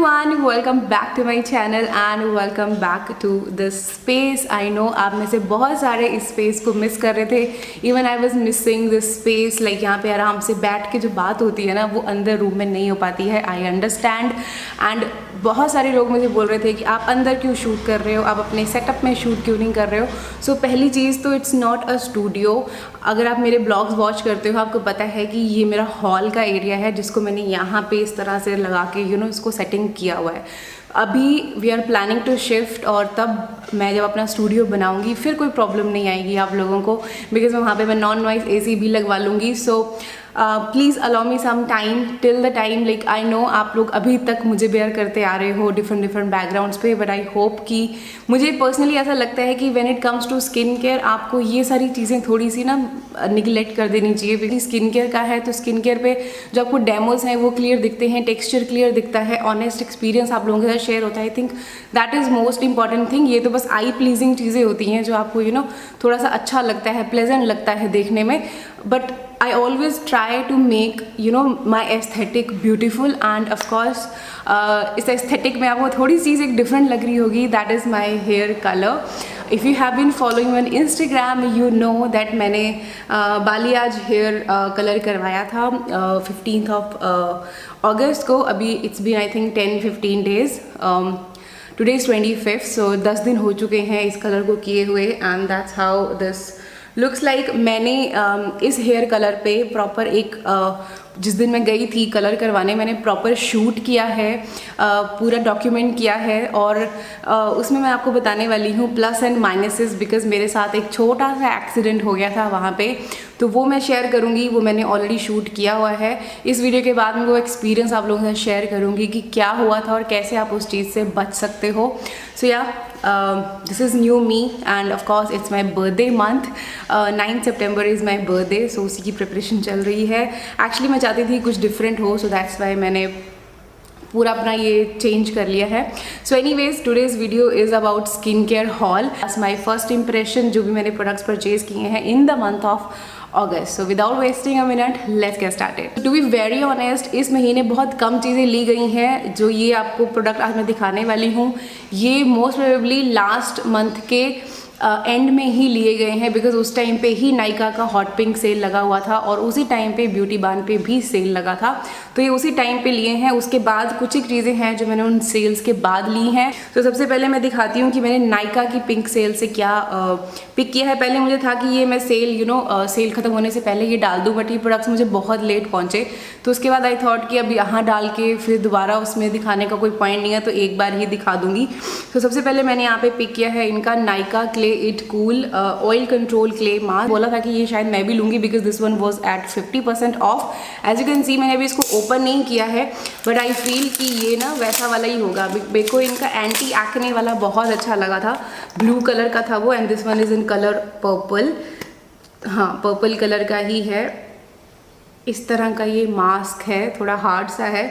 everyone, welcome back to my channel and welcome back to this space. I know आप में से बहुत सारे इस स्पेस को मिस कर रहे थे. Even I was missing this space. Like यहाँ पे आराम से बैठ के जो बात होती है ना वो अंदर रूम में नहीं हो पाती है. I understand. And बहुत सारे लोग मुझे बोल रहे थे कि आप अंदर क्यों शूट कर रहे हो, आप अपने सेटअप में शूट क्यों नहीं कर रहे हो. सो पहली चीज़ तो इट्स नॉट अ स्टूडियो. अगर आप मेरे ब्लॉग्स वॉच करते हो आपको पता है कि ये मेरा हॉल का एरिया है जिसको मैंने यहाँ पे इस तरह से लगा के इसको सेटिंग किया हुआ है. अभी we are planning to shift और तब मैं जब अपना स्टूडियो बनाऊंगी फिर कोई प्रॉब्लम नहीं आएगी आप लोगों को, बिकॉज वहाँ पे मैं नॉन नॉइस AC भी लगवा लूँगी. So please allow me some time till the time. Like I know आप लोग अभी तक मुझे बेयर करते आ रहे हो डिफरेंट बैकग्राउंड्स पे, बट आई होप कि मुझे पर्सनली ऐसा लगता है कि when it comes to skin care आपको ये सारी चीज़ें थोड़ी सी ना निगलेक्ट कर देनी चाहिए. बिकॉज स्किन केयर का है तो स्किन केयर पे जो आपको डेमोज हैं वो क्लियर दिखते हैं, टेक्सचर क्लियर दिखता है, ऑनेस्ट एक्सपीरियंस आप लोगों के साथ शेयर होता है. I think that is most important thing. ये तो बस आई प्लीजिंग चीज़ें होती हैं जो आपको थोड़ा सा अच्छा लगता है, प्लेजेंट लगता है देखने में. But I always try to make my aesthetic beautiful, and of course इस aesthetic में आपको थोड़ी चीज़ एक different लग रही होगी. That is my hair color. If you have been following me on Instagram, you know that मैंने बालियाज hair color करवाया था 15th of August को. अभी it's been I think 10-15 days. Today is 25th, so 10 दिन हो चुके हैं इस कलर को किए हुए, and that's how this looks like. मैंने इस हेयर कलर पे प्रॉपर एक जिस दिन मैं गई थी कलर करवाने मैंने प्रॉपर शूट किया है, पूरा डॉक्यूमेंट किया है, और उसमें मैं आपको बताने वाली हूँ प्लस एंड माइनसेस. बिकॉज मेरे साथ एक छोटा सा एक्सीडेंट हो गया था वहाँ पे, तो वो मैं शेयर करूँगी. वो मैंने ऑलरेडी शूट किया हुआ है. इस वीडियो के बाद मैं वो एक्सपीरियंस आप लोगों के साथ शेयर करूँगी कि क्या हुआ था और कैसे आप उस चीज़ से बच सकते हो. सो या this is new me, and of course it's my birthday month. 9 September is my birthday, so उसी की प्रिपरेशन चल रही है. एक्चुअली मैं चाहती थी कुछ डिफरेंट हो, सो दैट्स वाई मैंने पूरा अपना ये चेंज कर लिया है. So anyways today's video is about skin care hall. My first impression जो भी मैंने प्रोडक्ट्स परचेज किए हैं in the month of August. So without wasting a minute, let's get started. To be very honest, इस महीने बहुत कम चीज़ें ली गई हैं. जो ये आपको प्रोडक्ट आज मैं दिखाने वाली हूँ ये मोस्ट प्रोबेबली लास्ट मंथ के एंड में ही लिए गए हैं, बिकॉज उस टाइम पे ही नायका का हॉट पिंक सेल लगा हुआ था और उसी टाइम पे ब्यूटी बान पे भी सेल लगा था, तो ये उसी टाइम पे लिए हैं. उसके बाद कुछ एक चीज़ें हैं जो मैंने उन सेल्स के बाद ली हैं. तो सबसे पहले मैं दिखाती हूँ कि मैंने नायका की पिंक सेल से क्या पिक किया है. पहले मुझे था कि ये मैं सेल सेल ख़त्म होने से पहले ये डाल दूँ, बट ये प्रोडक्ट्स मुझे बहुत लेट पहुँचे, तो उसके बाद आई थॉट कि अब यहाँ डाल के फिर दोबारा उसमें दिखाने का कोई पॉइंट नहीं है, तो एक बार ही दिखा दूँगी. तो सबसे पहले मैंने यहाँ पे पिक किया है इनका Nykaa clay it cool oil control clay mask. बोला था कि ये शायद मैं भी लूँगी because this one was at 50% off. As you can see मैंने अभी इसको ओपन नहीं किया है, बट आई फील कि ये ना वैसा वाला ही होगा. मेरे को इनका एंटी एक्ने वाला बहुत अच्छा लगा था, ब्लू कलर का था वो, and this one is in colour purple. हाँ, पर्पल कलर का ही है. इस तरह का ये मास्क है, थोड़ा हार्ड सा है.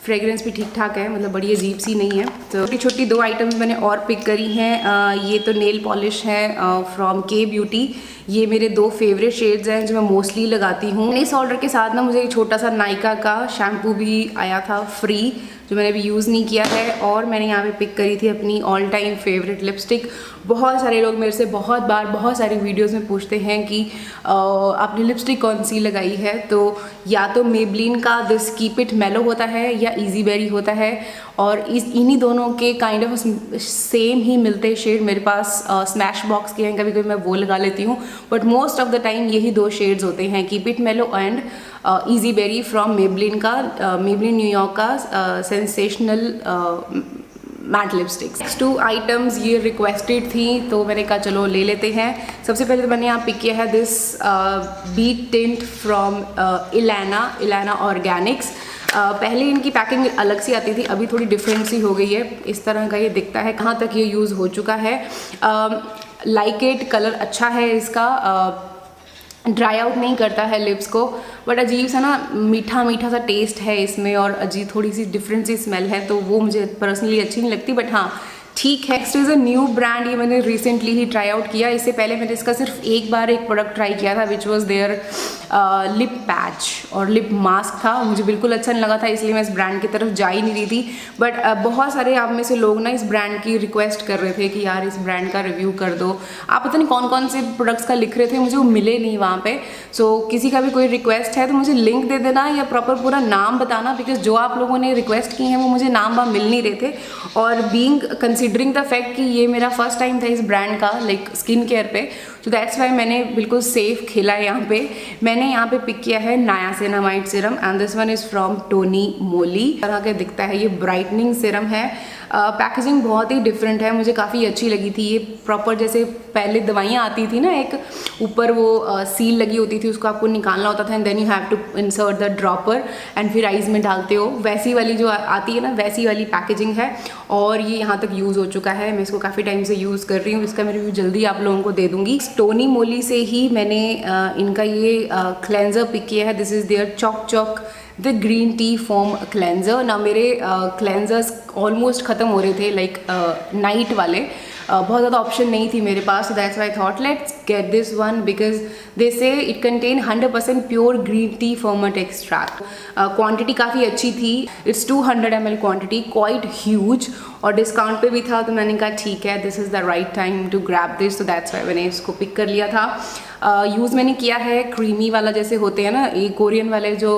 फ्रेग्रेंस भी ठीक ठाक है, मतलब बड़ी अजीब सी नहीं है. तो छोटी छोटी 2 आइटम्स मैंने और पिक करी हैं. ये तो नेल पॉलिश है फ्रॉम के ब्यूटी. ये मेरे 2 फेवरेट शेड्स हैं जो मैं मोस्टली लगाती हूँ. इस ऑर्डर के साथ ना मुझे एक छोटा सा नायका का शैम्पू भी आया था फ्री, जो मैंने अभी यूज़ नहीं किया है. और मैंने यहाँ पे पिक करी थी अपनी ऑल टाइम फेवरेट लिपस्टिक. बहुत सारे लोग मेरे से बहुत बार बहुत सारी वीडियोस में पूछते हैं कि आपने लिपस्टिक कौन सी लगाई है. तो या तो मेबलिन का दिस कीप इट मेलो होता है या इजी बेरी होता है, और इन्हीं दोनों के काइंड ऑफ सेम ही मिलते शेड मेरे पास स्मैश बॉक्स के हैं. कभी कभी मैं वो लगा लेती हूँ, but most of the time यही 2 शेड्स होते हैं, keep it mellow and easy berry from Maybelline का मेबलिन न्यूयॉर्क का सेंसेशनल मैट लिपस्टिक्स. 2 आइटम्स ये रिक्वेस्टेड थी तो मैंने कहा चलो ले लेते हैं. सबसे पहले तो मैंने यहाँ पिक किया है this beet tint from Ilana Organics. पहले इनकी पैकिंग अलग सी आती थी, अभी थोड़ी डिफरेंट सी हो गई है. इस तरह का ये दिखता है. कहाँ तक ये यूज़ हो चुका है. लाइक इट कलर अच्छा है इसका, ड्राई आउट नहीं करता है लिप्स को, बट अजीब सा ना मीठा मीठा सा टेस्ट है इसमें, और अजीब थोड़ी सी डिफरेंट सी स्मेल है, तो वो मुझे पर्सनली अच्छी नहीं लगती. बट हाँ, ठीक है। Next is a new brand, ये मैंने रिसेंटली ही ट्राई आउट किया। इससे पहले मैंने इसका सिर्फ एक बार एक प्रोडक्ट ट्राई किया था, which was there lip patch और लिप मास्क था। मुझे बिल्कुल अच्छा नहीं लगा था, इसलिए मैं इस ब्रांड की तरफ जा ही नहीं रही थी। बट बहुत सारे आप में से लोग ना इस ब्रांड की रिक्वेस्ट कर रहे थे कि यार इस ब्रांड का रिव्यू कर दो। आप पता नहीं कौन कौन से प्रोडक्ट्स का लिख रहे थे, मुझे वो मिले नहीं वहाँ पे। सो किसी का भी कोई रिक्वेस्ट है तो मुझे लिंक दे देना या प्रॉपर पूरा नाम बताना, बिकॉज जो आप लोगों ने रिक्वेस्ट की हैं वो मुझे नाम वहाँ मिल नहीं रहे थे। और बीइंग कंसिडरिंग द फैक्ट कि ये मेरा फर्स्ट टाइम था इस ब्रांड का लाइक स्किन केयर पे, तो दैट्स वाई मैंने बिल्कुल सेफ खेला है यहाँ पे। मैंने यहाँ पे पिक किया है niacinamide serum and this one is from Tony Moly. तरह के दिखता है, ये ब्राइटनिंग सीरम है। पैकेजिंग बहुत ही डिफरेंट है, मुझे काफ़ी अच्छी लगी थी। ये प्रॉपर जैसे पहले दवाइयाँ आती थी ना, एक ऊपर वो सील लगी होती थी, उसको आपको निकालना होता था and then you have to insert the dropper and फिर आइज में डालते हो, वैसी वाली जो आती है ना, वैसी वाली पैकेजिंग है। और ये यहाँ तक यूज़ हो चुका है, मैं इसको काफ़ी टाइम से यूज़ कर रही हूँ। इसका मैं रिव्यू जल्दी आप लोगों को दे दूँगी। टोनी मोली से ही मैंने इनका ये क्लेंजर पिक किया है। This is their chok the green tea foam cleanser. ना मेरे क्लेंजर्स ऑलमोस्ट ख़त्म हो रहे थे, लाइक नाइट वाले। बहुत ज़्यादा ऑप्शन नहीं थी मेरे पास, so that's why I thought let's get this one because they say it contain 100% pure green tea ferment extract. Quantity काफ़ी अच्छी थी, it's 200 ml quantity, quite huge, और डिस्काउंट पे भी था तो मैंने कहा ठीक है, this is the right time to grab this, तो दैट्स वाई मैंने इसको पिक कर लिया था। यूज़ मैंने किया है क्रीमी वाला, जैसे होते हैं ना ये कोरियन वाले जो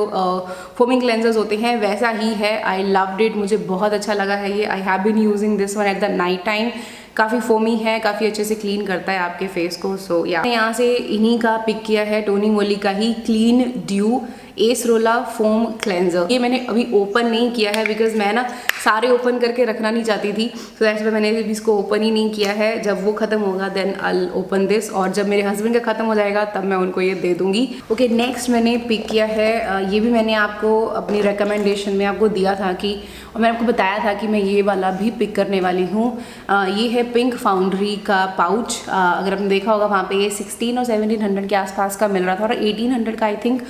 फोमिंग क्लेंजर्स होते हैं, वैसा ही है। आई लव्ड इट, मुझे बहुत अच्छा लगा है ये। I have been using this one at the night time. काफ़ी फोमी है, काफ़ी अच्छे से क्लीन करता है आपके फेस को। सो या यहाँ से इन्हीं का पिक किया है, टोनी मोली का ही clean dew acerola foam cleanser. ये मैंने अभी ओपन नहीं किया है बिकॉज मैं ना सारे ओपन करके रखना नहीं चाहती थी, सो दैट्स वाई मैंने अभी इसको ओपन ही नहीं किया है। जब वो ख़त्म होगा देन आई ओपन दिस, और जब मेरे हस्बैंड का ख़त्म हो जाएगा तब मैं उनको ये दे दूँगी। ओके, नेक्स्ट मैंने पिक किया है, ये भी मैंने आपको अपनी रिकमेंडेशन में आपको दिया था कि, और मैंने आपको बताया था कि मैं ये वाला भी पिक करने वाली हूँ। ये है पिंक फाउंड्री का पाउच। अगर आपने देखा होगा वहाँ पे ये 1600 और 1700 के आसपास का मिल रहा था और 1800 का I think.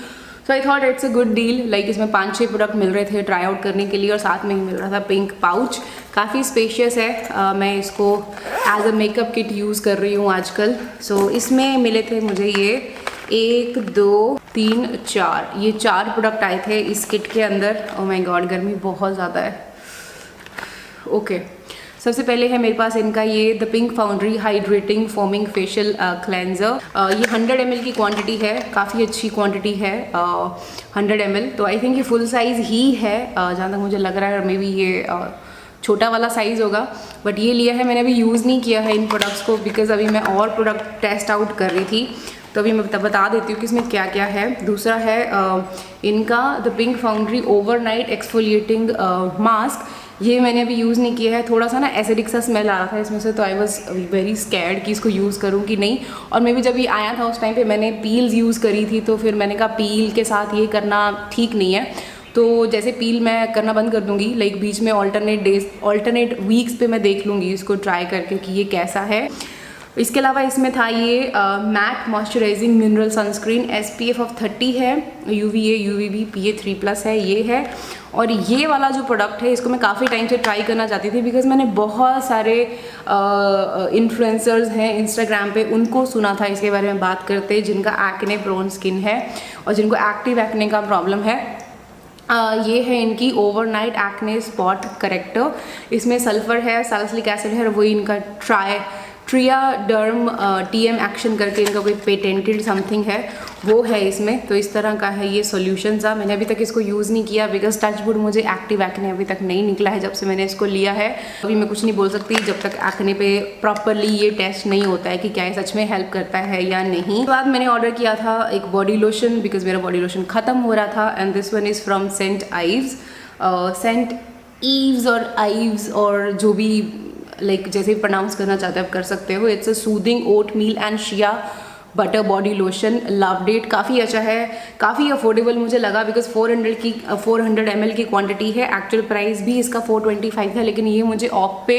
So I thought it's a good deal, like इसमें 5-6 प्रोडक्ट मिल रहे थे ट्राई आउट करने के लिए और साथ में ही मिल रहा था पिंक पाउच। काफ़ी स्पेशियस है। मैं इसको as a makeup kit use कर रही हूँ आजकल। सो इसमें मिले थे मुझे ये 1 2 3 4, ये 4 प्रोडक्ट आए थे इस किट के अंदर। ओह माय गॉड, गर्मी बहुत ज़्यादा है। ओके, सबसे पहले है मेरे पास इनका ये the pink foundry hydrating foaming facial cleanser. ये 100 ml की क्वांटिटी है, काफ़ी अच्छी क्वांटिटी है 100 ml। तो आई थिंक ये फुल साइज़ ही है जहाँ तक मुझे लग रहा है, और मे बी ये छोटा वाला साइज़ होगा। बट ये लिया है मैंने, अभी यूज़ नहीं किया है इन प्रोडक्ट्स को बिकॉज अभी मैं और प्रोडक्ट टेस्ट आउट कर रही थी, तो अभी मैं बता देती हूँ कि इसमें क्या क्या है। दूसरा है इनका the pink foundry overnight exfoliating mask. ये मैंने अभी यूज़ नहीं किया है, थोड़ा सा ना एसिडिक सा स्मेल आ रहा था इसमें से, तो आई वॉज वेरी स्कैर्ड कि इसको यूज़ करूँ कि नहीं। और मे भी जब ये आया था उस टाइम पे मैंने पील्स यूज़ करी थी, तो फिर मैंने कहा पील के साथ ये करना ठीक नहीं है। तो जैसे पील मैं करना बंद कर दूँगी, लाइक बीच में ऑल्टरनेट वीक्स पे मैं देख लूँगी इसको ट्राई करके कि ये कैसा है। इसके अलावा इसमें था ये matte moisturising mineral sunscreen, SPF of 30 है, UVA UVB PA3+ है, ये है। और ये वाला जो प्रोडक्ट है इसको मैं काफ़ी टाइम से ट्राई करना चाहती थी बिकॉज मैंने बहुत सारे इन्फ्लुएंसर्स हैं इंस्टाग्राम पे, उनको सुना था इसके बारे में बात करते, जिनका एक्ने प्रोन स्किन है और जिनको एक्टिव एक्ने का प्रॉब्लम है। ये है इनकी ओवरनाइट एक्ने स्पॉट करेक्टर। इसमें सल्फर है, सैलिसिलिक एसिड है, और वही इनका ट्रियाडर्म TM एक्शन करके इनका कोई पेटेंटेड समथिंग है, वो है इसमें। तो इस तरह का है ये सॉल्यूशन सा। मैंने अभी तक इसको यूज़ नहीं किया बिकॉज टचवुड मुझे एक्टिव एक्ने अभी तक नहीं निकला है जब से मैंने इसको लिया है। अभी मैं कुछ नहीं बोल सकती जब तक एक्ने पे प्रॉपरली ये टेस्ट नहीं होता है कि क्या ये सच में हेल्प करता है या नहीं। उसके बाद मैंने ऑर्डर किया था एक बॉडी लोशन बिकॉज मेरा बॉडी लोशन ख़त्म हो रहा था, and this one is from Saint Ives और आइव्स, और जो भी लाइक जैसे प्रोनाउंस करना चाहते हैं आप कर सकते हो। It's a soothing oatmeal and shea butter body lotion. Loved it, काफ़ी अच्छा है, काफ़ी अफोर्डेबल मुझे लगा बिकॉज 400 ml की क्वांटिटी है। एक्चुअल प्राइस भी इसका 425 है, लेकिन ये मुझे ऑफ पे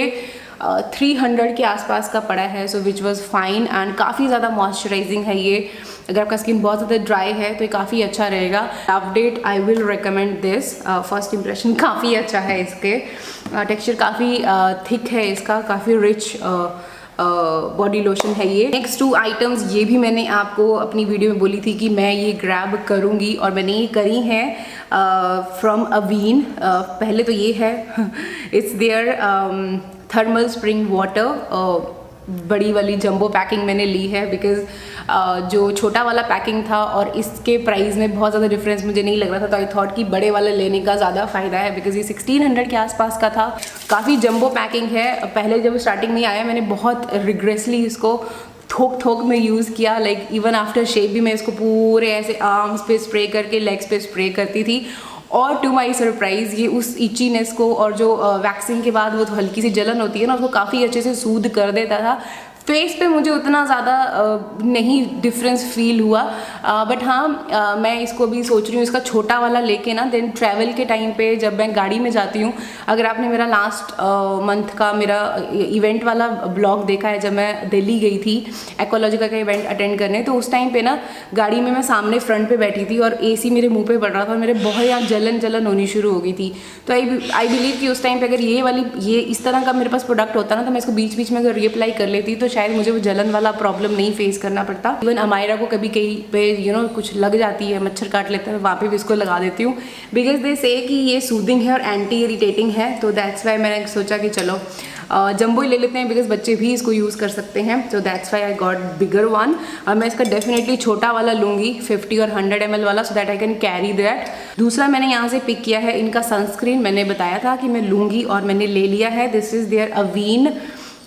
300 के आसपास का पड़ा है, सो विच वॉज फाइन एंड काफ़ी ज़्यादा मॉइस्चराइजिंग है ये। अगर आपका स्किन बहुत ज़्यादा ड्राई है तो ये काफ़ी अच्छा रहेगा। Update I will recommend this. First impression काफ़ी अच्छा है इसके, टेक्सचर काफ़ी थिक है इसका, काफ़ी रिच बॉडी लोशन है ये। नेक्स्ट 2 आइटम्स ये भी मैंने आपको अपनी वीडियो में बोली थी कि मैं ये ग्रैब करूँगी और मैंने ये करी हैं फ्रॉम अवीन। पहले तो ये है it's their thermal spring water, बड़ी वाली जंबो पैकिंग मैंने ली है बिकॉज जो छोटा वाला पैकिंग था और इसके प्राइस में बहुत ज़्यादा डिफरेंस मुझे नहीं लग रहा था, तो आई थॉट कि बड़े वाला लेने का ज़्यादा फ़ायदा है बिकॉज ये 1600 के आसपास का था। काफ़ी जंबो पैकिंग है। पहले जब स्टार्टिंग में आया मैंने बहुत रिग्रेसली इसको थोक में यूज़ किया, लाइक इवन आफ्टर शेव भी मैं इसको पूरे ऐसे आर्म्स पे स्प्रे करके लेग्स पे स्प्रे करती थी और टू माई सरप्राइज़ ये उस इचीनेस को और जो वैक्सिंग के बाद वो तो हल्की सी जलन होती है ना, उसको काफ़ी अच्छे से सूद कर देता था। फेस पे मुझे उतना ज़्यादा नहीं डिफरेंस फील हुआ, बट हाँ मैं इसको भी सोच रही हूँ इसका छोटा वाला लेके ना, देन ट्रैवल के टाइम पे जब मैं गाड़ी में जाती हूँ, अगर आपने मेरा लास्ट मंथ का मेरा इवेंट वाला ब्लॉग देखा है जब मैं दिल्ली गई थी एक्वालॉजिका का इवेंट अटेंड करने, तो उस टाइम पे ना गाड़ी में मैं सामने फ्रंट पे बैठी थी और एसी मेरे मुंह पे पड़ रहा था और मेरे बहुत यहाँ जलन होनी शुरू हो गई थी। तो आई बिलीव कि उस टाइम पे अगर ये इस तरह का मेरे पास प्रोडक्ट होता ना, तो मैं इसको बीच बीच में अगर रीअप्लाई कर लेती तो शायद मुझे वो जलन वाला प्रॉब्लम नहीं फेस करना पड़ता। इवन अमायरा को कभी कहीं पे कुछ लग जाती है, मच्छर काट लेता है, वहाँ पे भी इसको लगा देती हूँ बिकॉज दे से कि ये सूदिंग है और एंटी इरिटेटिंग है, तो दैट्स वाई मैंने सोचा कि चलो जंबो ही ले लेते हैं बिकॉज बच्चे भी इसको यूज़ कर सकते हैं, तो that's why I got bigger one. मैं इसका डेफिनेटली छोटा वाला लूँगी 50 और 100 ml वाला, so that I can carry that. दूसरा मैंने यहाँ से पिक किया है इनका सनस्क्रीन। मैंने बताया था कि मैं लूँगी और मैंने ले लिया है। This is their Avene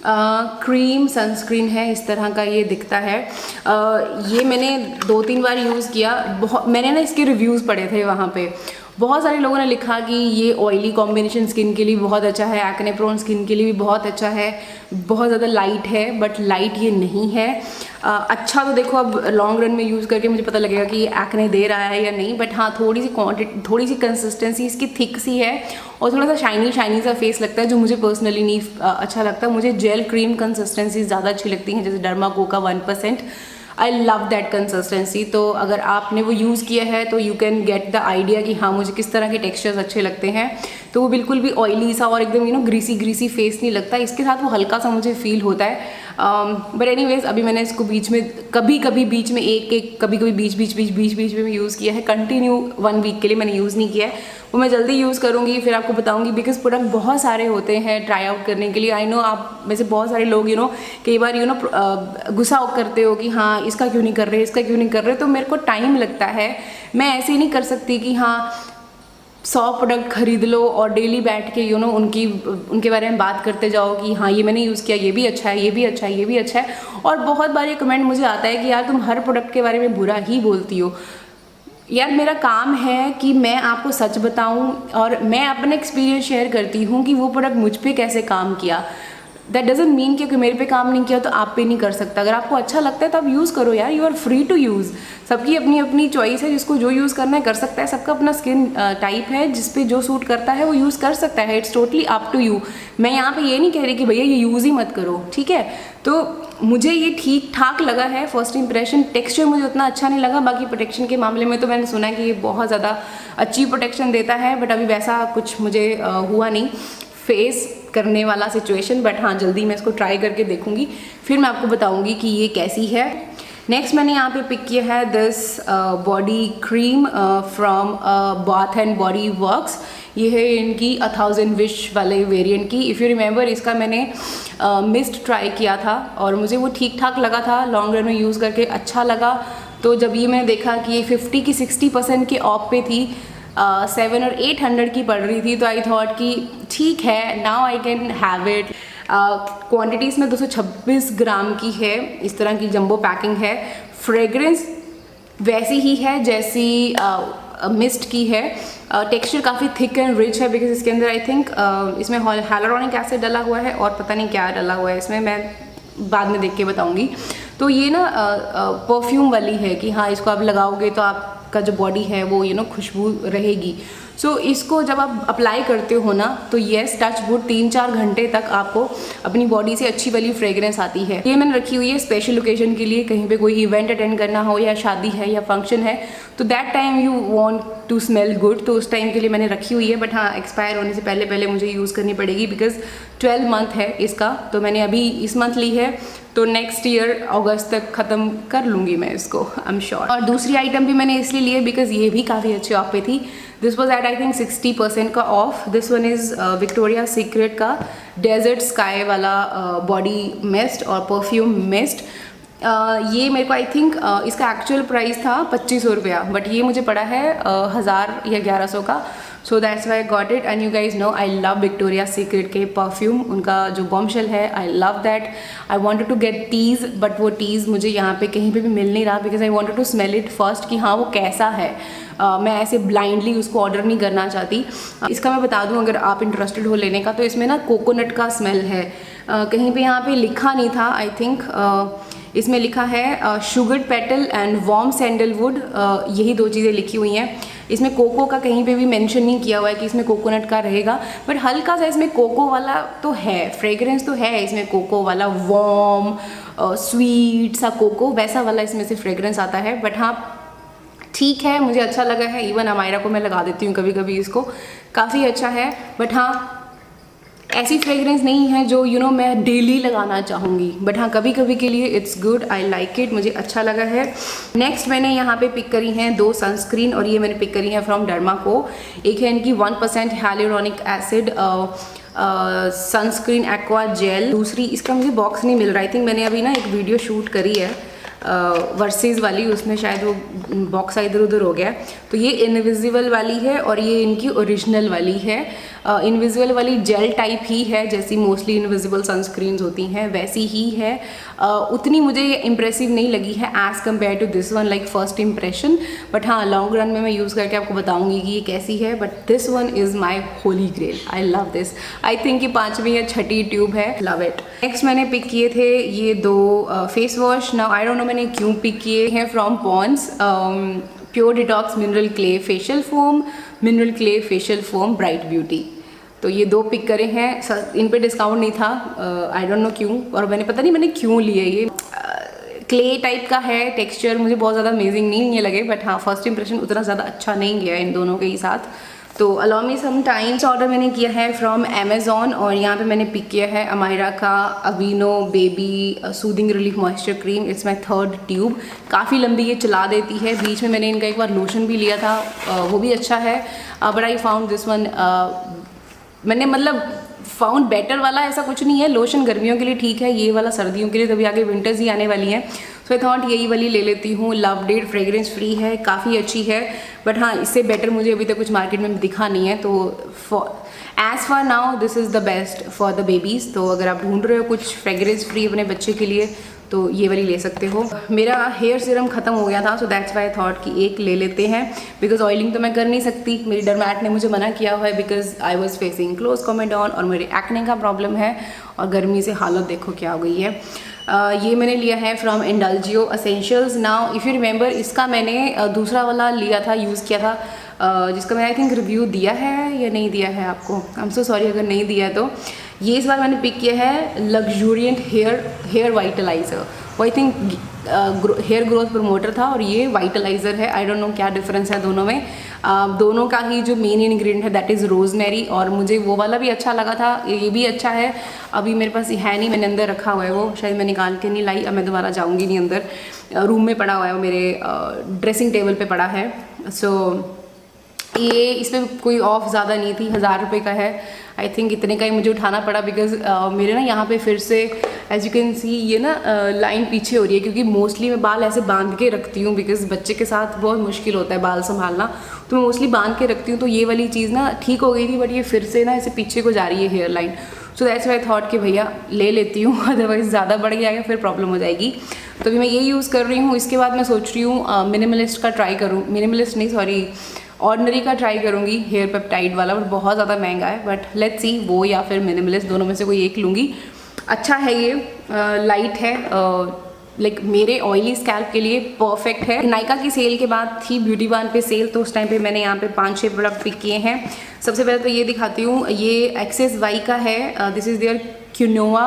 cream sunscreen है, इस तरह का ये दिखता है। ये मैंने 2-3 बार यूज़ किया। मैंने ना इसके रिव्यूज़ पढ़े थे, वहाँ पे बहुत सारे लोगों ने लिखा कि ये ऑयली कॉम्बिनेशन स्किन के लिए बहुत अच्छा है, एक्ने प्रोन स्किन के लिए भी बहुत अच्छा है, बहुत ज़्यादा लाइट है, बट लाइट ये नहीं है। अच्छा तो देखो अब लॉन्ग रन में यूज़ करके मुझे पता लगेगा कि ये एक्ने दे रहा है या नहीं, बट हाँ थोड़ी सी क्वांटिटी, थोड़ी सी कंसिस्टेंसी इसकी थिक सी है और थोड़ा सा शाइनी सा फेस लगता है, जो मुझे पर्सनली नहीं अच्छा लगता। मुझे जेल क्रीम कंसिस्टेंसी ज़्यादा अच्छी लगती हैं, जैसे डर्माको का 1%। आई लव दैट कंसिस्टेंसी। तो अगर आपने वो यूज़ किया है तो you can get the idea कि हाँ मुझे किस तरह के टेक्सचर्स अच्छे लगते हैं। तो वो बिल्कुल भी ऑयली सा और एकदम ग्रीसी फेस नहीं लगता, इसके साथ वो हल्का सा मुझे फील होता है। बट एनीवेज अभी मैंने इसको बीच में कभी बीच में कभी बीच में यूज़ किया है। कंटिन्यू 1 वीक के लिए मैंने यूज़ नहीं किया है, वो मैं जल्दी यूज़ करूँगी, फिर आपको बताऊँगी बिकॉज प्रोडक्ट बहुत सारे होते हैं ट्राई आउट करने के लिए। आई नो आप में से बहुत सारे लोग कई बार गुस्सा करते हो कि हाँ इसका क्यों नहीं कर रहे, तो मेरे को टाइम लगता है। मैं ऐसे ही नहीं कर सकती कि हाँ 100 प्रोडक्ट खरीद लो और डेली बैठ के उनके बारे में बात करते जाओ कि हाँ ये मैंने यूज़ किया, ये भी अच्छा है, ये भी अच्छा है, ये भी अच्छा है। और बहुत बार ये कमेंट मुझे आता है कि यार तुम हर प्रोडक्ट के बारे में बुरा ही बोलती हो। यार मेरा काम है कि मैं आपको सच बताऊं और मैं अपना एक्सपीरियंस शेयर करती हूँ कि वो प्रोडक्ट मुझ पे कैसे काम किया। दैट डजंट मीन कि मेरे पे काम नहीं किया तो आप पे नहीं कर सकता। अगर आपको अच्छा लगता है तो आप यूज़ करो यार, you are free to use. सबकी अपनी अपनी चॉइस है, जिसको जो यूज़ करना है कर सकता है। सबका अपना स्किन टाइप है, जिस पे जो सूट करता है वो यूज़ कर सकता है। It's totally up to you. मैं यहाँ पे ये नहीं कह रही कि भैया ये यूज़ ही मत करो, ठीक है। तो मुझे ये ठीक ठाक लगा है फर्स्ट इंप्रेशन। टेक्सचर मुझे उतना अच्छा नहीं लगा, बाकी प्रोटेक्शन के मामले में तो मैंने सुना है कि ये बहुत ज़्यादा अच्छी प्रोटेक्शन देता है, बट अभी वैसा कुछ मुझे हुआ नहीं फेस करने वाला सिचुएशन। बट हाँ जल्दी मैं इसको ट्राई करके देखूंगी, फिर मैं आपको बताऊंगी कि ये कैसी है। नेक्स्ट मैंने यहाँ पे पिक किया है this body cream from bath and body works. ये है इनकी 1000 विश वाले वेरिएंट की। इफ़ यू रिमेंबर इसका मैंने मिस्ट ट्राई किया था और मुझे वो ठीक ठाक लगा था, लॉन्ग रन में यूज़ करके अच्छा लगा। तो जब ये मैंने देखा कि ये 50 की 60% के ऑफ पे थी, 700 और 800 की पड़ रही थी, तो आई थॉट कि ठीक है, now I can have it. Quantity इसमें 226 ग्राम की है, इस तरह की जंबो पैकिंग है। फ्रेग्रेंस वैसी ही है जैसी मिस्ट की है। टेक्सचर काफ़ी थिक एंड रिच है बिकॉज इसके अंदर आई थिंक इसमें हाइलुरोनिक एसिड डला हुआ है और पता नहीं क्या डला हुआ है इसमें, मैं बाद में देख के बताऊंगी। तो ये ना परफ्यूम वाली है कि हाँ इसको आप लगाओगे तो आपका जो बॉडी है वो खुशबू रहेगी। सो इसको जब आप अप्लाई करते हो ना तो येस टच वुड 3-4 घंटे तक आपको अपनी बॉडी से अच्छी वाली फ्रेग्रेंस आती है। ये मैंने रखी हुई है स्पेशल ओकेजन के लिए, कहीं पे कोई इवेंट अटेंड करना हो या शादी है या फंक्शन है तो that time you want to smell good, तो उस टाइम के लिए मैंने रखी हुई है। बट हाँ, एक्सपायर होने से पहले पहले मुझे यूज़ करनी पड़ेगी बिकॉज 12 मंथ है इसका, तो मैंने अभी इस मंथ ली है तो नेक्स्ट ईयर अगस्त तक ख़त्म कर लूँगी मैं इसको, आई एम श्योर। और दूसरी आइटम भी मैंने इसलिए ली है बिकॉज ये भी काफ़ी अच्छे ऑफ पे थी। This was at I think 60% का of. This one is Victoria secret का डेजर्ट स्काई वाला बॉडी मिस्ट और परफ्यूम मिस्ट। ये मेरे को आई थिंक इसका एक्चुअल प्राइस था 2500 रुपया, बट ये मुझे पड़ा है 1000 या 1100 का। So that's why I got it. And you guys know I love Victoria Secret के परफ्यूम, उनका जो बॉम्बशेल है, I love that. I wanted to get Tease, but वो टीज़ मुझे यहाँ पे कहीं पे भी मिल नहीं रहा because I wanted to smell it first कि हाँ वो कैसा है। मैं ऐसे ब्लाइंडली उसको ऑर्डर नहीं करना चाहती। इसका मैं बता दूं, अगर आप इंटरेस्टेड हो लेने का, तो इसमें ना कोकोनट का स्मेल है। कहीं पे यहाँ पे लिखा नहीं था, आई थिंक इसमें लिखा है sugar petal and warm sandalwood, यही 2 चीज़ें लिखी हुई हैं। इसमें कोको का कहीं पे भी मेंशन नहीं किया हुआ है कि इसमें कोकोनट का रहेगा, बट हल्का सा इसमें कोको वाला तो है, फ्रेग्रेंस तो है इसमें कोको वाला, वार्म स्वीट सा कोको वैसा वाला इसमें से फ्रेग्रेंस आता है। बट हाँ ठीक है, मुझे अच्छा लगा है। इवन अमायरा को मैं लगा देती हूँ कभी कभी, इसको काफ़ी अच्छा है। बट हाँ ऐसी फ्रेग्रेंस नहीं है जो मैं डेली लगाना चाहूँगी, बट हाँ कभी कभी के लिए it's good, I like it, मुझे अच्छा लगा है। नेक्स्ट मैंने यहाँ पे पिक करी हैं 2 सनस्क्रीन, और ये मैंने पिक करी है फ्रॉम डर्मा को। एक है इनकी 1% hyaluronic acid sunscreen aqua jail. दूसरी, इसका मुझे बॉक्स नहीं मिल रहा, आई थिंक मैंने अभी ना एक वीडियो शूट करी है वर्सेस वाली, उसमें शायद वो बॉक्स इधर उधर हो गया। तो ये इनविजिबल वाली है और ये इनकी ओरिजिनल वाली है। इनविजिबल वाली जेल टाइप ही है, जैसी मोस्टली इनविजिबल सनस्क्रीन्स होती हैं वैसी ही है। उतनी मुझे इम्प्रेसिव नहीं लगी है as compare to this one, like first impression. But हाँ लॉन्ग रन में मैं यूज़ करके आपको बताऊंगी कि ये कैसी है। But this one is my holy grail, I love this. I think ये 5वीं या 6ठी ट्यूब है, लव इट। नेक्स्ट मैंने पिक किए थे ये 2 face wash. Now I don't know मैंने क्यों पिक किए हैं, from Pond's pure detox mineral clay facial foam, mineral clay facial foam bright beauty. तो ये 2 पिक करे हैं, इन पे डिस्काउंट नहीं था, आई डोंट नो क्यों, और मैंने पता नहीं मैंने क्यों लिए। ये क्ले टाइप का है टेक्सचर, मुझे बहुत ज़्यादा अमेजिंग नहीं ये लगे, बट हाँ फर्स्ट इंप्रेशन उतना ज़्यादा अच्छा नहीं गया इन दोनों के ही साथ। तो allow me some times order मैंने किया है फ्रॉम अमेज़ॉन, और यहाँ पे मैंने पिक किया है अमायरा का अवीनो baby soothing relief moisture cream. It's my 3rd tube, काफ़ी लंबी ये चला देती है। बीच में मैंने इनका एक बार लोशन भी लिया था, वो भी अच्छा है। But I found this one, मैंने मतलब फाउंड बेटर वाला ऐसा कुछ नहीं है। लोशन गर्मियों के लिए ठीक है, ये वाला सर्दियों के लिए, तभी आगे विंटर्स ही आने वाली हैं। सो आई थॉट यही वाली ले लेती हूँ। लव डेट फ्रेग्रेंस फ्री है, काफ़ी अच्छी है। बट हाँ इससे बेटर मुझे अभी तक कुछ मार्केट में दिखा नहीं है। तो as far now this is the best for the babies. तो अगर आप ढूंढ रहे हो कुछ फ्रेग्रेंस फ्री अपने बच्चे के लिए तो ये वाली ले सकते हो। मेरा हेयर सीरम ख़त्म हो गया था, सो दैट्स वाई थॉट कि एक ले लेते हैं, बिकॉज ऑयलिंग तो मैं कर नहीं सकती, मेरी डर्मैट ने मुझे मना किया हुआ है because I was facing close comedone और मेरे एक्ने का प्रॉब्लम है, और गर्मी से हालत देखो क्या हो गई है। ये मैंने लिया है from Indulgeo Essentials. Now if you remember, इसका मैंने दूसरा वाला लिया था, यूज़ किया था, जिसका मैंने आई थिंक रिव्यू दिया है या नहीं दिया है आपको, आई एम सो सॉरी अगर नहीं दिया है। तो ये इस बार मैंने पिक किया है लग्जूरियंट हेयर वाइटलाइज़र। वो I think hair growth promoter था और ये वाइटलाइज़र है। आई डोंट नो क्या डिफरेंस है दोनों में। दोनों का ही जो मेन इंग्रेडिएंट है दैट इज़ रोज़मेरी, और मुझे वो वाला भी अच्छा लगा था, ये भी अच्छा है। अभी मेरे पास है नहीं, मैंने अंदर रखा हुआ है, वो शायद मैं निकाल के नहीं लाई, अब मैं दोबारा जाऊँगी नहीं अंदर, रूम में पड़ा हुआ है वो, मेरे ड्रेसिंग टेबल पर पड़ा है। सो ये इसमें कोई ऑफ ज़्यादा नहीं थी, 1000 रुपये का है। आई थिंक इतने का ही मुझे उठाना पड़ा बिकॉज मेरे ना यहाँ पे फिर से एज यू कैन सी ये ना लाइन पीछे हो रही है, क्योंकि मोस्टली मैं बाल ऐसे बांध के रखती हूँ बिकॉज बच्चे के साथ बहुत मुश्किल होता है बाल संभालना, तो मैं मोस्टली बांध के रखती हूँ। तो ये वाली चीज़ ना ठीक हो गई थी, बट ये फिर से ना ऐसे पीछे को जा रही है hairline. So that's why thought कि भैया ले लेती हूँ, अदरवाइज़ ज़्यादा बढ़ जाएगा फिर प्रॉब्लम हो जाएगी। तो अभी मैं ये यूज़ कर रही हूँ। इसके बाद मैं सोच रही हूँ मिनिमलिस्ट का ट्राई करूँ, मिनिमलिस्ट नहीं सॉरी ऑर्डिनरी का ट्राई करूँगी, हेयर पेप्टाइड वाला, बट बहुत ज़्यादा महंगा है। बट लेट्स सी वो या फिर मिनिमलिस्ट, दोनों में से कोई एक लूँगी। अच्छा है ये, लाइट है, लाइक मेरे ऑयली स्कैल्प के लिए परफेक्ट है। नायका की सेल के बाद थी ब्यूटी बान पे सेल, तो उस टाइम पे मैंने यहाँ पे 5-6 प्रोडक्ट पिक किए हैं। सबसे पहले तो ये दिखाती हूँ, ये एक्सेस वाई का है। This is their quinoa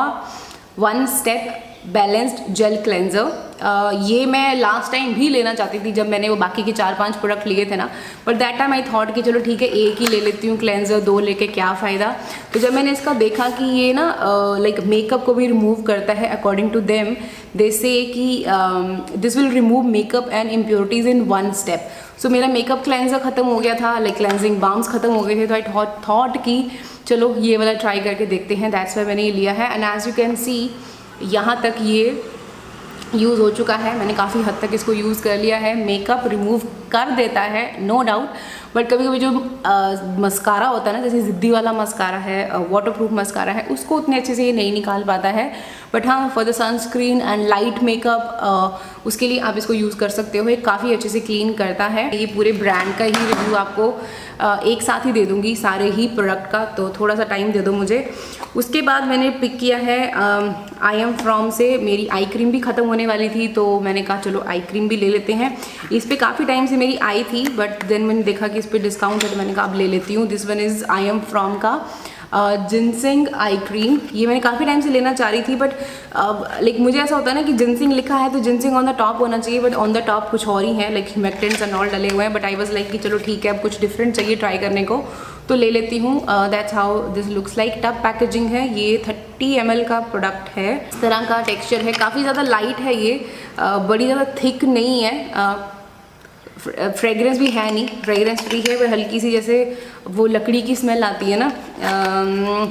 1 step balanced gel cleanser. ये मैं लास्ट टाइम भी लेना चाहती थी जब मैंने वो बाकी के 4-5 प्रोडक्ट लिए थे ना, but that time I thought कि चलो ठीक है एक ही ले लेती हूँ क्लेंजर, 2 लेके क्या फ़ायदा। तो जब मैंने इसका देखा कि ये ना लाइक मेकअप को भी रिमूव करता है, according to them they say कि this will remove makeup and impurities in 1 step. So मेरा मेकअप क्लेंजर ख़त्म हो गया था, लाइक क्लेंजिंग बाम्स ख़त्म हो गए थे, तो आई थॉट कि चलो ये वाला ट्राई करके देखते हैं। दैट्स वाई मैंने ये लिया है। And as you can see यहाँ तक ये यूज़ हो चुका है, मैंने काफ़ी हद तक इसको यूज़ कर लिया है। मेकअप रिमूव कर देता है नो डाउट, बट कभी कभी जो मस्कारा होता है ना, जैसे ज़िद्दी वाला मस्कारा है, वाटरप्रूफ मस्कारा है, उसको उतने अच्छे से ये नहीं निकाल पाता है। बट हाँ, for the sunscreen and light makeup उसके लिए आप इसको यूज़ कर सकते हो। ये काफ़ी अच्छे से क्लीन करता है। ये पूरे ब्रांड का ही रिव्यू आपको एक साथ ही दे दूँगी सारे ही प्रोडक्ट का, तो थोड़ा सा टाइम दे दो मुझे। उसके बाद मैंने पिक किया है आई एम फ्रॉम से, मेरी आई क्रीम भी ख़त्म होने वाली थी, तो मैंने कहा चलो आई क्रीम भी ले लेते हैं। इस पर काफ़ी टाइम से मेरी आई थी, बट देन मैंने देखा कि इस पर डिस्काउंट है, तो मैंने कहा अब ले लेती हूँ। This one is I am from का जिनसिंग आई क्रीम। ये मैंने काफ़ी टाइम से लेना चाह रही थी, बट लाइक मुझे ऐसा होता है ना कि जिनसिंग लिखा है तो जिनसिंग ऑन द टॉप होना चाहिए, बट ऑन द टॉप कुछ और ही है, लाइक हिमेक्टेंट्स एंड ऑल डले हुए हैं। बट आई वाज लाइक कि चलो ठीक है, अब कुछ डिफरेंट चाहिए ट्राई करने को, तो ले लेती हूँ। That's how this looks like. Tub packaging है, ये 30 ml का प्रोडक्ट है। इस तरह का टेक्सचर है, काफ़ी ज़्यादा लाइट है ये, बड़ी ज़्यादा थिक नहीं है। फ्रेगरेंस भी है नहीं, फ्रेगरेंस फ्री है, पर हल्की सी जैसे वो लकड़ी की स्मेल आती है ना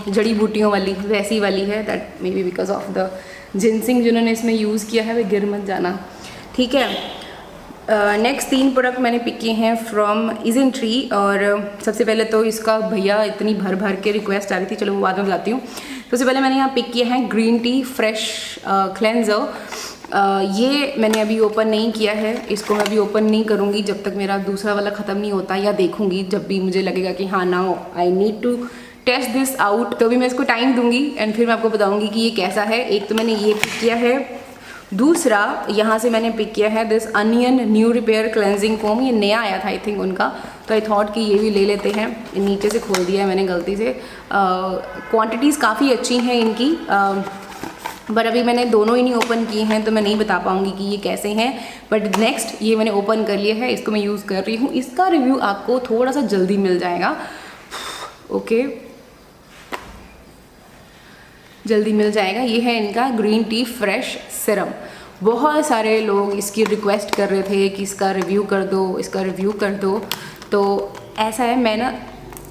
जड़ी बूटियों वाली, वैसी वाली है। That may be because of the ginseng जिन्होंने इसमें यूज़ किया है, वे गिर मत जाना, ठीक है। नेक्स्ट 3 प्रोडक्ट मैंने पिक किए हैं फ्रॉम इज़ेंट्री। और सबसे पहले तो इसका भैया इतनी भर भर के रिक्वेस्ट आ रही थी, चलो वो बाद में बताती हूँ। सबसे पहले मैंने यहाँ पिक किया है ग्रीन टी फ्रेश क्लेंजर। ये मैंने अभी ओपन नहीं किया है, इसको मैं अभी ओपन नहीं करूँगी जब तक मेरा दूसरा वाला ख़त्म नहीं होता, या देखूँगी जब भी मुझे लगेगा कि हाँ now I need to test this out, तो भी मैं इसको टाइम दूँगी एंड फिर मैं आपको बताऊँगी कि ये कैसा है। एक तो मैंने ये पिक किया है, दूसरा यहाँ से मैंने पिक किया है this onion new repair cleansing foam. ये नया आया था आई थिंक उनका, तो आई थॉट कि ये भी ले लेते हैं। नीचे से खोल दिया है मैंने गलती से। क्वांटिटीज़ काफ़ी अच्छी हैं इनकी, बट अभी मैंने दोनों ही नहीं ओपन किए हैं, तो मैं नहीं बता पाऊँगी कि ये कैसे हैं। बट नेक्स्ट ये मैंने ओपन कर लिया है, इसको मैं यूज़ कर रही हूँ। इसका रिव्यू आपको थोड़ा सा जल्दी मिल जाएगा, ओके, जल्दी मिल जाएगा। ये है इनका ग्रीन टी फ्रेश सिरम। बहुत सारे लोग इसकी रिक्वेस्ट कर रहे थे कि इसका रिव्यू कर दो, इसका रिव्यू कर दो। तो ऐसा है, मैं ना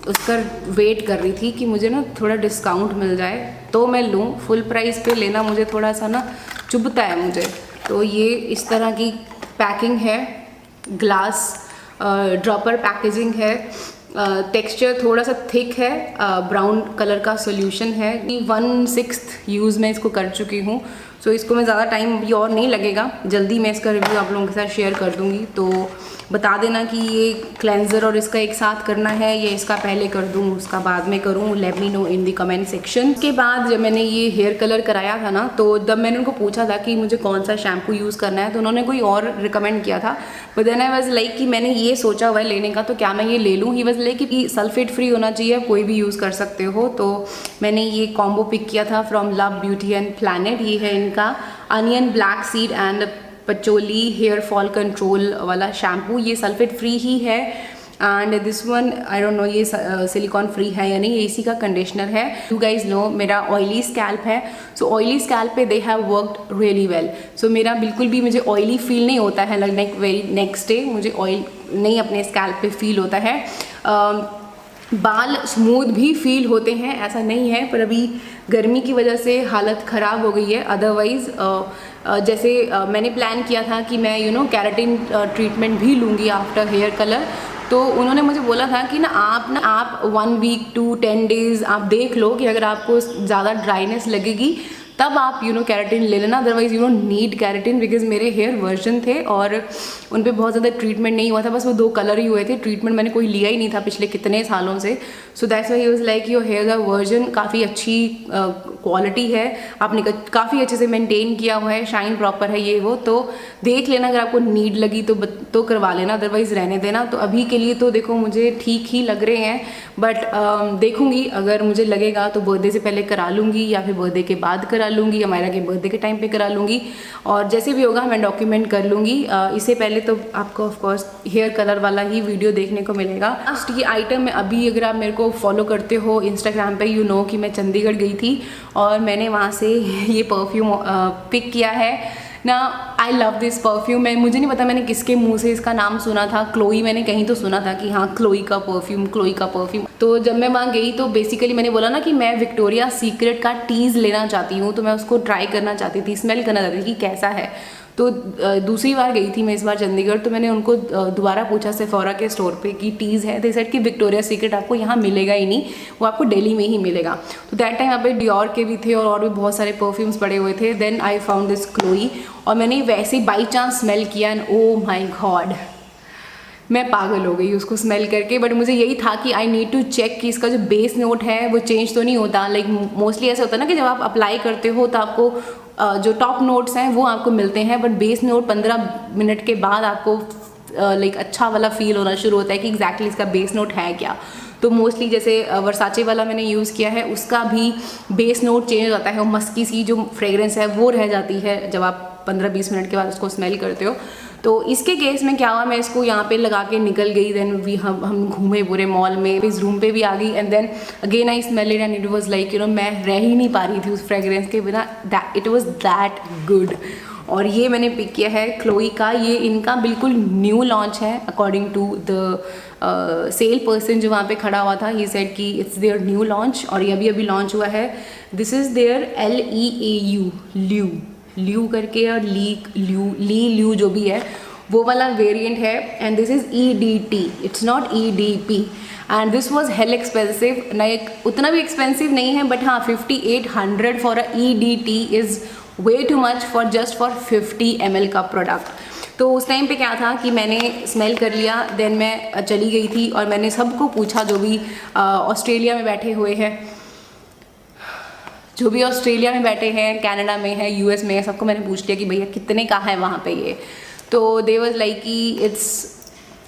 उसका वेट कर रही थी कि मुझे ना थोड़ा डिस्काउंट मिल जाए तो मैं लूँ। फुल प्राइस पे लेना मुझे थोड़ा सा ना चुभता है मुझे। तो ये इस तरह की पैकिंग है, ग्लास ड्रॉपर पैकेजिंग है। टेक्सचर थोड़ा सा थिक है, ब्राउन कलर का सॉल्यूशन है। 1/6 यूज़ मैं इसको कर चुकी हूँ, सो इसको मैं ज़्यादा टाइम भी और नहीं लगेगा, जल्दी मैं इसका रिव्यू आप लोगों के साथ शेयर कर दूँगी। तो बता देना कि ये क्लेंजर और इसका एक साथ करना है या इसका पहले कर दूँ उसका बाद में करूँ, let me know in the comment section. के बाद जब मैंने ये हेयर कलर कराया था ना, तो जब मैंने उनको पूछा था कि मुझे कौन सा शैम्पू यूज़ करना है, तो उन्होंने कोई और रिकमेंड किया था। But then I was like कि मैंने ये सोचा हुआ है लेने का, तो क्या मैं ये ले लूँ। ही वाज लाइक कि सल्फेट फ्री होना चाहिए, कोई भी यूज़ कर सकते हो। तो मैंने ये कॉम्बो पिक किया था from love beauty and planet. ये है इनका onion black seed and patchouli hair fall control वाला शैम्पू। ये सल्फेट फ्री ही है। And this one I don't know ये सिलिकॉन फ्री है या नहीं, ये इसी का कंडीशनर है। यू गाइज नो मेरा ऑयली स्कैल्प है, सो ऑयली स्कैल्प पे they have worked really well. So मेरा बिल्कुल भी मुझे ऑयली फील नहीं होता है, लाइक वेरी नेक्स्ट डे मुझे ऑयल नहीं अपने स्कैल्प पे फील होता है। बाल स्मूथ भी फील होते हैं, ऐसा नहीं है, पर अभी गर्मी की वजह से हालत ख़राब हो गई है। अदरवाइज़ जैसे मैंने प्लान किया था कि मैं कैराटिन ट्रीटमेंट भी लूँगी आफ्टर हेयर कलर, तो उन्होंने मुझे बोला था कि आप 1 वीक to 10 days आप देख लो कि अगर आपको ज़्यादा ड्राइनेस लगेगी तब आप केराटिन ले लेना, otherwise you don't need keratin, because मेरे हेयर वर्जन थे और उन पर बहुत ज़्यादा ट्रीटमेंट नहीं हुआ था, बस वो 2 कलर ही हुए थे, ट्रीटमेंट मैंने कोई लिया ही नहीं था पिछले कितने सालों से। So that's why he was like your hair version काफ़ी अच्छी क्वालिटी है, आपने काफ़ी अच्छे से मेंटेन किया हुआ है, शाइन प्रॉपर है, ये वो, तो देख लेना, अगर आपको नीड लगी तो करवा लेना, अदरवाइज रहने देना। तो अभी के लिए तो देखो मुझे ठीक ही लग रहे हैं, बट देखूंगी अगर मुझे लगेगा तो बर्थडे से पहले करा लूँगी या फिर बर्थडे के बाद करा लूँगी, हमारा के बर्थडे के टाइम पे करा लूँगी, और जैसे भी होगा मैं डॉक्यूमेंट कर लूँगी। इससे पहले तो आपको ऑफकोर्स हेयर कलर वाला ही वीडियो देखने को मिलेगा। लास्ट ये आइटम में अभी, अगर आप मेरे को फॉलो करते हो इंस्टाग्राम पे, यू नो कि मैं चंडीगढ़ गई थी और मैंने वहाँ से ये परफ्यूम पिक किया है ना। आई लव दिस परफ्यूम। मुझे नहीं पता मैंने किसके मुंह से इसका नाम सुना था, क्लोई, मैंने कहीं तो सुना था कि हाँ क्लोई का परफ्यूम, क्लोई का परफ्यूम। तो जब मैं वहाँ गई तो बेसिकली मैंने बोला ना कि मैं विक्टोरिया सीक्रेट का टीज़ लेना चाहती हूँ, तो मैं उसको ट्राई करना चाहती थी, स्मेल करना चाहती थी कि कैसा है। तो दूसरी बार गई थी मैं इस बार चंडीगढ़, तो मैंने उनको दोबारा पूछा सेफोरा के स्टोर पे कि टीज़ है, दे सेड कि विक्टोरिया सीक्रेट आपको यहाँ मिलेगा ही नहीं, वो आपको दिल्ली में ही मिलेगा। तो दैट टाइम यहाँ पे डियोर के भी थे और भी बहुत सारे परफ्यूम्स पड़े हुए थे। Then I found this Chloe और मैंने वैसे ही बाई चांस स्मेल किया एंड ओ माई गॉड, मैं पागल हो गई उसको स्मेल करके। बट मुझे यही था कि आई नीड टू चेक कि इसका जो बेस नोट है वो चेंज तो नहीं होता। लाइक मोस्टली ऐसा होता है ना कि जब आप अप्लाई करते हो तो आपको जो टॉप नोट्स हैं वो आपको मिलते हैं, बट बेस नोट 15 मिनट के बाद आपको लाइक अच्छा वाला फील होना शुरू होता है कि एग्जैक्टली इसका बेस नोट है क्या। तो मोस्टली जैसे वर्साचे वाला मैंने यूज़ किया है, उसका भी बेस नोट चेंज हो जाता है, वो मस्की सी जो फ्रेग्रेंस है वो रह जाती है जब आप 15-20 मिनट के बाद उसको स्मेल करते हो। तो इसके केस में क्या हुआ, मैं इसको यहाँ पे लगा के निकल गई। देन हम घूमे पूरे मॉल में, इस रूम पे भी आ गई and then again I smell it and it was like मैं रह ही नहीं पा रही थी उस फ्रेग्रेंस के बिना, इट वाज दैट गुड। और ये मैंने पिक किया है क्लोई का, ये इनका बिल्कुल न्यू लॉन्च है according to the sale person जो वहाँ पे खड़ा हुआ था। ही सेड कि इट्स देयर न्यू लॉन्च और ये अभी लॉन्च हुआ है। This is their LEAU L'Eau करके और ल्यू जो भी है वो वाला वेरिएंट है and this is EDT, it's not EDP and this was hello expensive. Like उतना भी एक्सपेंसिव नहीं है, बट हाँ 5800 for a EDT is way too much for just for 50 ml का प्रोडक्ट। तो उस टाइम पे क्या था कि मैंने स्मेल कर लिया, देन मैं चली गई थी और मैंने सबको पूछा जो भी ऑस्ट्रेलिया में बैठे हुए हैं, जो भी ऑस्ट्रेलिया में बैठे हैं, कनाडा में है, US में है, सबको मैंने पूछ लिया कि भैया कितने का है वहाँ पे ये। तो दे वाज लाइक कि it's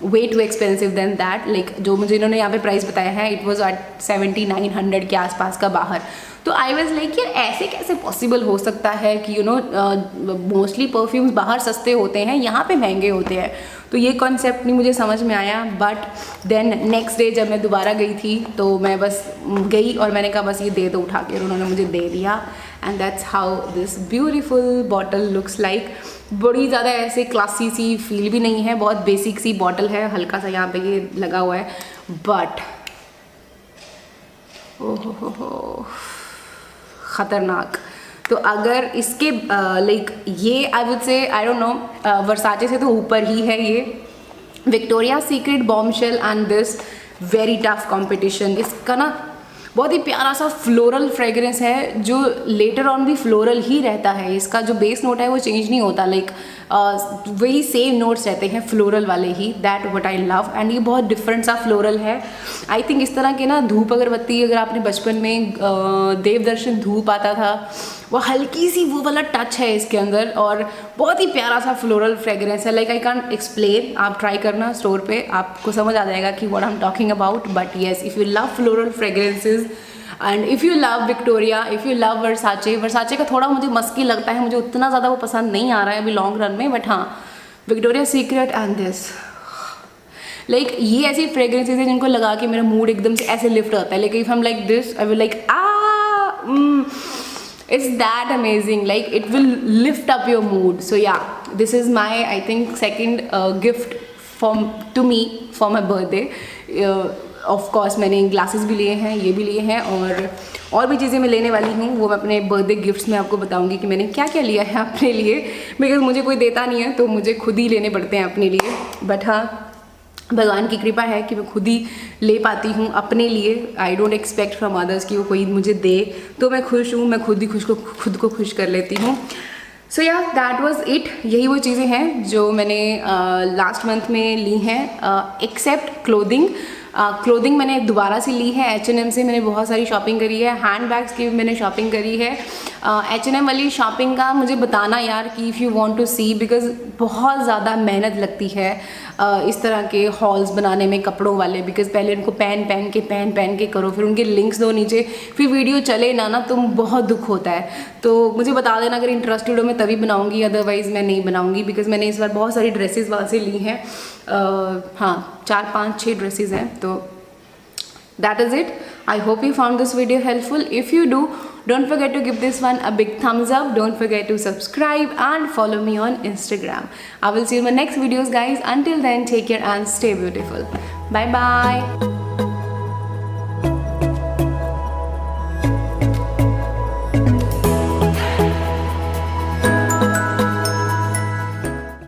way too expensive than that. Like जो मुझे इन्होंने यहाँ पे प्राइस बताया है इट वाज एट 7900 के आसपास का बाहर। तो आई वाज लाइक यार ऐसे कैसे पॉसिबल हो सकता है कि मोस्टली परफ्यूम्स बाहर सस्ते होते हैं, यहाँ पे महंगे होते हैं। तो ये कॉन्सेप्ट नहीं मुझे समझ में आया। बट देन नेक्स्ट डे जब मैं दोबारा गई थी तो मैं बस गई और मैंने कहा बस ये दे दो उठा के, उन्होंने मुझे दे दिया and that's how this beautiful bottle looks like. बड़ी ज़्यादा ऐसे क्लासी सी फील भी नहीं है, बहुत बेसिक सी बॉटल है, हल्का सा यहाँ पे ये लगा हुआ है, बट ओहो ख़तरनाक। तो अगर इसके लाइक ये I would say I don't no वर्साचे से तो ऊपर ही है ये Victoria secret bombshell and this very tough competition. इसका ना बहुत ही प्यारा सा फ्लोरल फ्रेग्रेंस है जो लेटर ऑन भी फ्लोरल ही रहता है। इसका जो बेस नोट है वो चेंज नहीं होता, लाइक वही सेम नोट्स रहते हैं फ्लोरल वाले ही। That what I love and ये बहुत डिफरेंट सा फ्लोरल है। आई थिंक इस तरह के ना धूप अगरबत्ती अगर आपने बचपन में देवदर्शन धूप आता था, वो हल्की सी वो वाला टच है इसके अंदर और बहुत ही प्यारा सा फ्लोरल फ्रेग्रेंस है। लाइक आई कांट एक्सप्लेन, आप ट्राई करना स्टोर पे, आपको समझ आ जाएगा कि what I am talking about. But yes, if you love floral fragrances and if you love Victoria, if you love Versace का थोड़ा मुझे मस्की लगता है, मुझे उतना ज़्यादा वो पसंद नहीं आ रहा है अभी लॉन्ग रन में। बट हाँ, Victoria secret and this like ये ऐसी फ्रेग्रेंसेज है जिनको लगा के मेरा मूड एकदम से ऐसे लिफ्ट होता है। Like if I am like this I will like it's that amazing, like it will lift up your mood. So yeah, this is my I think second gift to me for my birthday. Of course मैंने glasses भी लिए हैं, ये भी लिए हैं और भी चीज़ें मैं लेने वाली हूँ, वो मैं अपने बर्थडे गिफ्ट्स में आपको बताऊँगी कि मैंने क्या क्या लिया है अपने लिए, बिकॉज मुझे कोई देता नहीं है तो मुझे खुद ही लेने पड़ते हैं अपने लिए। बट हाँ, भगवान की कृपा है कि मैं खुद ही ले पाती हूँ अपने लिए। I don't expect from others कि वो कोई मुझे दे, तो मैं खुश हूँ, मैं खुद ही खुद को खुश कर लेती हूँ। सो या दैट वॉज इट। यही वो चीज़ें हैं जो मैंने लास्ट मंथ में ली हैं, एक्सेप्ट क्लोथिंग। क्लोथिंग मैंने दोबारा से ली है, H&M से मैंने बहुत सारी शॉपिंग करी है, हैंड बैग्स की भी मैंने शॉपिंग करी है। H&M वाली शॉपिंग का मुझे बताना यार कि if you want to see, because बहुत ज़्यादा मेहनत लगती है इस तरह के हॉल्स बनाने में कपड़ों वाले, बिकॉज़ पहले उनको पहन के करो, फिर उनके लिंक्स दो नीचे, फिर वीडियो चले ना तो बहुत दुख होता है। तो मुझे बता देना अगर इंटरेस्टेड हो, मैं तभी बनाऊँगी, अदरवाइज़ मैं नहीं बनाऊँगी, बिकॉज़ मैंने इस बार बहुत सारी ड्रेसेस वहाँ से ली हैं। हाँ 4, 5, 6 ड्रेसेस हैं। तो that is it. I hope you found this video helpful. If you do, don't forget to give this one a big thumbs up. Don't forget to subscribe and follow me on Instagram. I will see you in my next videos guys. Until then, take care and stay beautiful. Bye bye.